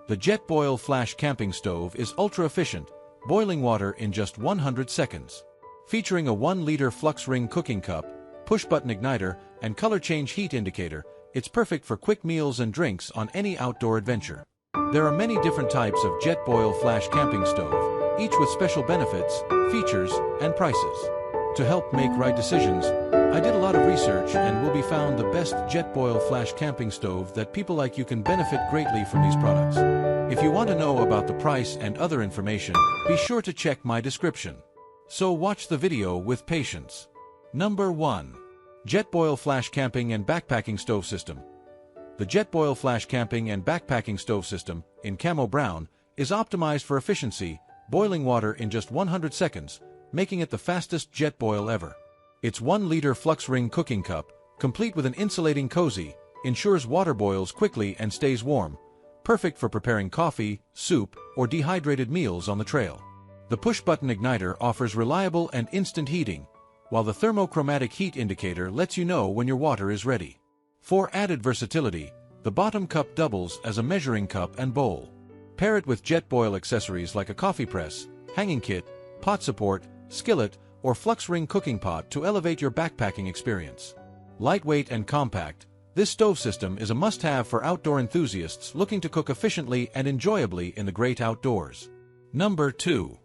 The Jetboil Flash Camping Stove is ultra-efficient, boiling water in just 100 seconds. Featuring a 1-liter flux ring cooking cup, push-button igniter, and color change heat indicator, it's perfect for quick meals and drinks on any outdoor adventure. There are many different types of Jetboil Flash Camping Stove, each with special benefits, features, and prices. To help make right decisions, I did a lot of research and will be found the best Jetboil Flash Camping Stove that people like you can benefit greatly from these products. If you want to know about the price and other information, be sure to check my description. So watch the video with patience. Number 1. Jetboil Flash Camping and Backpacking Stove System. The Jetboil Flash Camping and Backpacking Stove System, in Camo Brown, is optimized for efficiency, boiling water in just 100 seconds, making it the fastest Jetboil ever. Its 1-liter flux ring cooking cup, complete with an insulating cozy, ensures water boils quickly and stays warm, perfect for preparing coffee, soup, or dehydrated meals on the trail. The push-button igniter offers reliable and instant heating, while the thermochromatic heat indicator lets you know when your water is ready. For added versatility, the bottom cup doubles as a measuring cup and bowl. Pair it with Jetboil accessories like a coffee press, hanging kit, pot support, skillet, or flux ring cooking pot to elevate your backpacking experience. Lightweight and compact, this stove system is a must-have for outdoor enthusiasts looking to cook efficiently and enjoyably in the great outdoors. Number 2.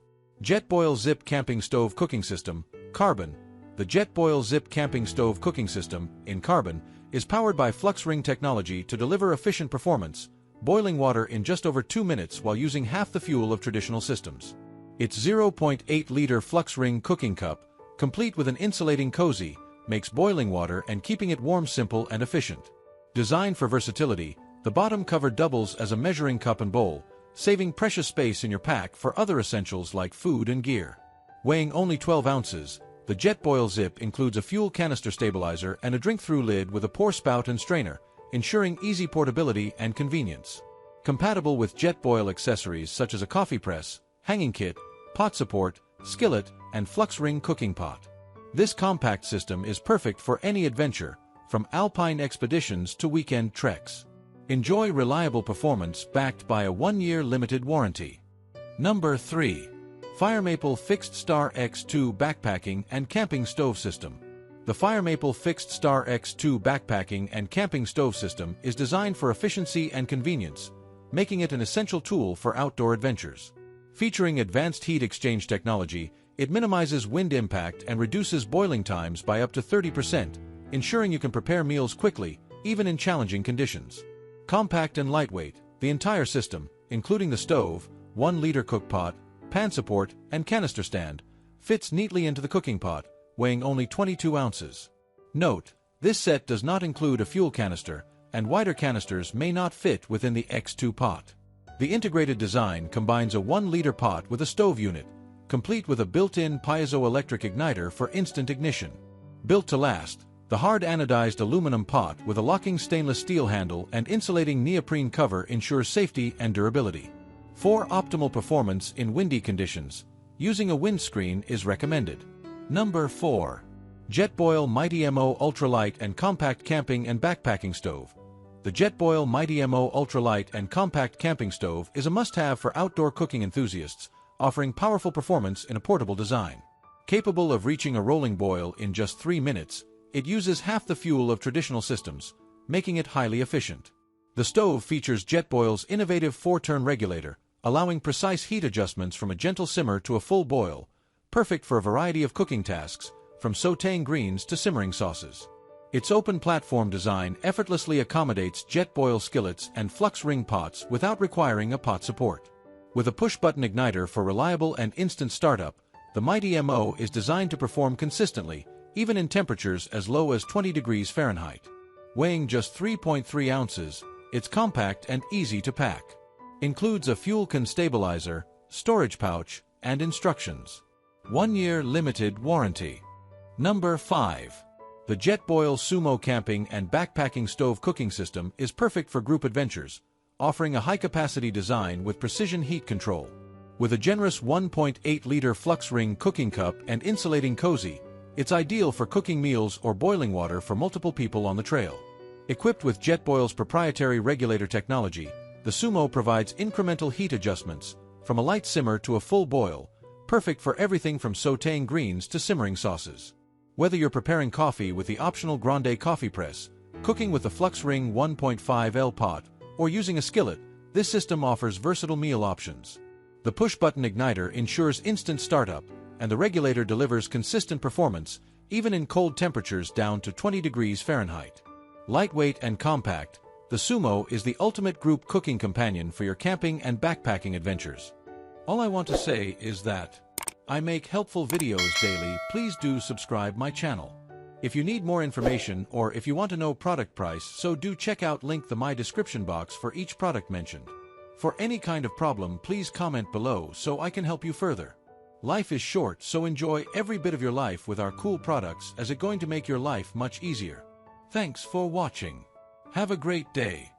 Jetboil Zip Camping Stove Cooking System, Carbon. The Jetboil Zip Camping Stove Cooking System, in Carbon, is powered by flux ring technology to deliver efficient performance, boiling water in just over 2 minutes while using half the fuel of traditional systems. Its 0.8-liter flux ring cooking cup, complete with an insulating cozy, makes boiling water and keeping it warm simple and efficient. Designed for versatility, the bottom cover doubles as a measuring cup and bowl, saving precious space in your pack for other essentials like food and gear. Weighing only 12 ounces, the Jetboil Zip includes a fuel canister stabilizer and a drink-through lid with a pour spout and strainer, ensuring easy portability and convenience. Compatible with Jetboil accessories such as a coffee press, hanging kit, pot support, skillet, and flux ring cooking pot. This compact system is perfect for any adventure, from alpine expeditions to weekend treks. Enjoy reliable performance backed by a 1-year limited warranty. Number 3. Firemaple Fixed Star X2 Backpacking and Camping Stove System. The Firemaple Fixed Star X2 Backpacking and Camping Stove System is designed for efficiency and convenience, making it an essential tool for outdoor adventures. Featuring advanced heat exchange technology, it minimizes wind impact and reduces boiling times by up to 30%, ensuring you can prepare meals quickly, even in challenging conditions. Compact and lightweight, the entire system, including the stove, 1-liter cookpot, pan support, and canister stand, fits neatly into the cooking pot, weighing only 22 ounces. Note, this set does not include a fuel canister, and wider canisters may not fit within the X2 pot. The integrated design combines a 1-liter pot with a stove unit, complete with a built-in piezoelectric igniter for instant ignition. Built to last, the hard anodized aluminum pot with a locking stainless steel handle and insulating neoprene cover ensures safety and durability. For optimal performance in windy conditions, using a windscreen is recommended. Number 4. Jetboil Mighty Mo Ultralight and Compact Camping and Backpacking Stove. The Jetboil Mighty Mo Ultralight and Compact Camping Stove is a must-have for outdoor cooking enthusiasts, offering powerful performance in a portable design. Capable of reaching a rolling boil in just 3 minutes, it uses half the fuel of traditional systems, making it highly efficient. The stove features Jetboil's innovative 4-turn regulator, allowing precise heat adjustments from a gentle simmer to a full boil, perfect for a variety of cooking tasks, from sautéing greens to simmering sauces. Its open platform design effortlessly accommodates Jetboil skillets and flux ring pots without requiring a pot support. With a push-button igniter for reliable and instant startup, the Mighty Mo is designed to perform consistently, even in temperatures as low as 20 degrees Fahrenheit. Weighing just 3.3 ounces, it's compact and easy to pack. Includes a fuel can stabilizer, storage pouch, and instructions. 1-year limited warranty. Number 5. The Jetboil Sumo Camping and Backpacking Stove Cooking System is perfect for group adventures, offering a high-capacity design with precision heat control. With a generous 1.8-liter flux ring cooking cup and insulating cozy, it's ideal for cooking meals or boiling water for multiple people on the trail. Equipped with Jetboil's proprietary regulator technology, The Sumo provides incremental heat adjustments, from a light simmer to a full boil, perfect for everything from sautéing greens to simmering sauces. Whether you're preparing coffee with the optional grande coffee press, cooking with the Flux Ring 1.5L pot, or using a skillet, this system offers versatile meal options. The push-button igniter ensures instant startup, and the regulator delivers consistent performance, even in cold temperatures down to 20 degrees Fahrenheit. Lightweight and compact, the Sumo is the ultimate group cooking companion for your camping and backpacking adventures. All I want to say is that I make helpful videos daily. Please do subscribe my channel. If you need more information or if you want to know product price, so do check out link the my description box for each product mentioned. For any kind of problem, please comment below so I can help you further. Life is short, so enjoy every bit of your life with our cool products, as it's going to make your life much easier. Thanks for watching. Have a great day.